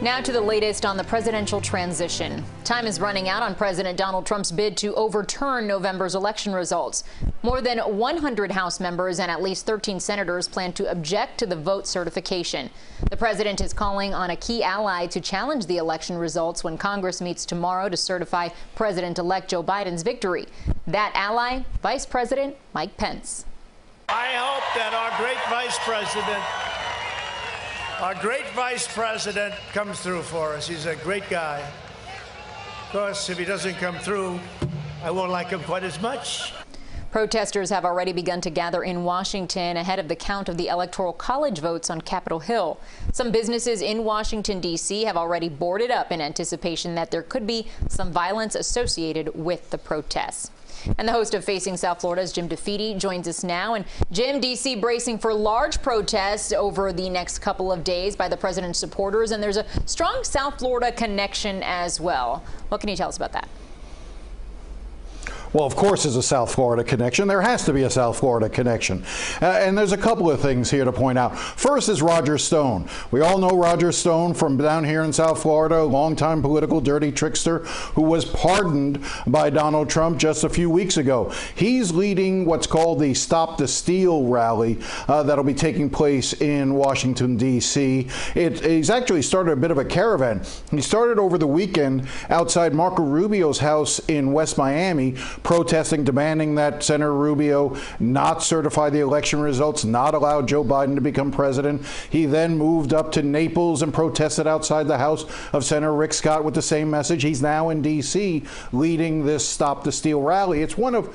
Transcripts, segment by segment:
Now to the latest on the presidential transition. Time is running out on President Donald Trump's bid to overturn November's election results. More than 100 House members and at least 13 senators plan to object to the vote certification. The president is calling on a key ally to challenge the election results when Congress meets tomorrow to certify President-elect Joe Biden's victory. That ally, Vice President Mike Pence. I hope that our great Vice President comes through for us. He's a great guy. Of course, if he doesn't come through, I won't like him quite as much. Protesters have already begun to gather in Washington ahead of the count of the Electoral College votes on Capitol Hill. Some businesses in Washington, D.C. have already boarded up in anticipation that there could be some violence associated with the protests. And the host of Facing South Florida's Jim DeFede joins us now. And Jim, D.C. bracing for large protests over the next couple of days by the president's supporters, and there's a strong South Florida connection as well. What can you tell us about that? Well, of course, there's a South Florida connection. There has to be a South Florida connection. And there's a couple of things here to point out. First is Roger Stone. We all know Roger Stone from down here in South Florida, a longtime political dirty trickster who was pardoned by Donald Trump just a few weeks ago. He's leading what's called the Stop the Steal rally that'll be taking place in Washington, D.C. He's actually started a bit of a caravan. He started over the weekend outside Marco Rubio's house in West Miami, protesting, demanding that Senator Rubio not certify the election results, not allow Joe Biden to become president. He then moved up to Naples and protested outside the house of Senator Rick Scott with the same message. He's now in D.C. leading this Stop the Steal rally. It's one of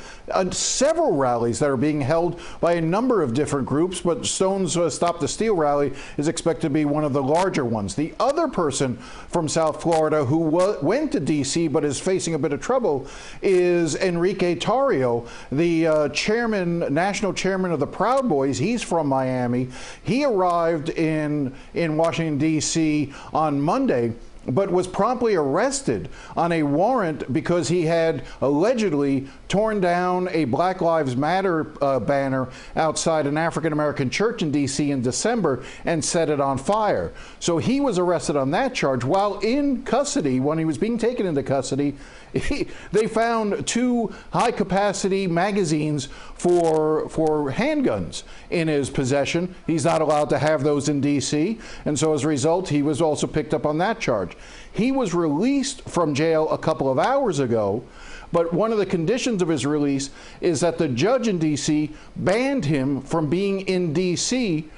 several rallies that are being held by a number of different groups, but Stone's Stop the Steal rally is expected to be one of the larger ones. The other person from South Florida who went to D.C. but is facing a bit of trouble is Enrique Tarrio, the national chairman of the Proud Boys. He's from Miami. He arrived in Washington, D.C. on Monday, but was promptly arrested on a warrant because he had allegedly torn down a Black Lives Matter banner outside an African-American church in D.C. in December and set it on fire. So he was arrested on that charge. While in custody, when he was being taken into custody, they found two high-capacity magazines for handguns in his possession. He's not allowed to have those in D.C., and so as a result, he was also picked up on that charge. He was released from jail a couple of hours ago, but one of the conditions of his release is that the judge in D.C. banned him from being in D.C.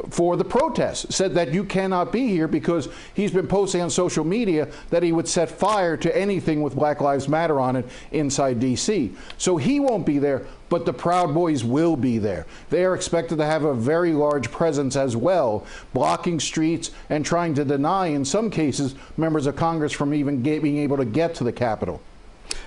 for the protests, said that you cannot be here because he's been posting on social media that he would set fire to anything with Black Lives Matter on it inside D.C. So he won't be there, but the Proud Boys will be there. They are expected to have a very large presence as well, blocking streets and trying to deny, in some cases, members of Congress from even being able to get to the Capitol.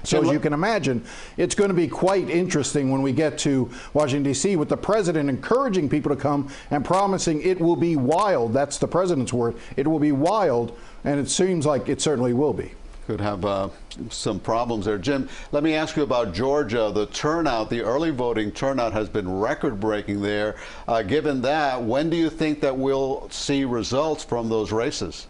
So as you can imagine, it's going to be quite interesting when we get to Washington, D.C., with the president encouraging people to come and promising it will be wild. That's the president's word. It will be wild, and it seems like it certainly will be. Could have some problems there. Jim, let me ask you about Georgia. The turnout, the early voting turnout has been record-breaking there. Given that, when do you think that we'll see results from those races?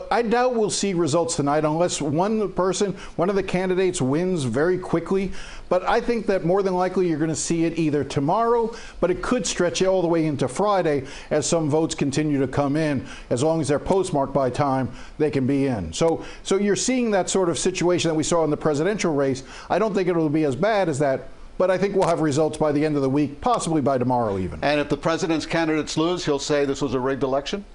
I doubt we'll see results tonight unless one of the candidates wins very quickly. But I think that more than likely you're going to see it either tomorrow, but it could stretch all the way into Friday as some votes continue to come in. As long as they're postmarked by time, they can be in. So you're seeing that sort of situation that we saw in the presidential race. I don't think it'll be as bad as that, but I think we'll have results by the end of the week, possibly by tomorrow even. And if the president's candidates lose, he'll say this was a rigged election?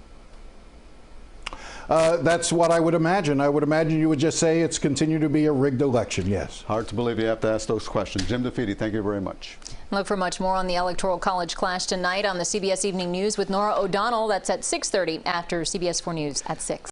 That's what I would imagine. I would imagine you would just say it's continued to be a rigged election, yes. Hard to believe you have to ask those questions. Jim DeFede, thank you very much. Look for much more on the Electoral College clash tonight on the CBS Evening News with Nora O'Donnell. That's at 6:30 after CBS 4 News at 6.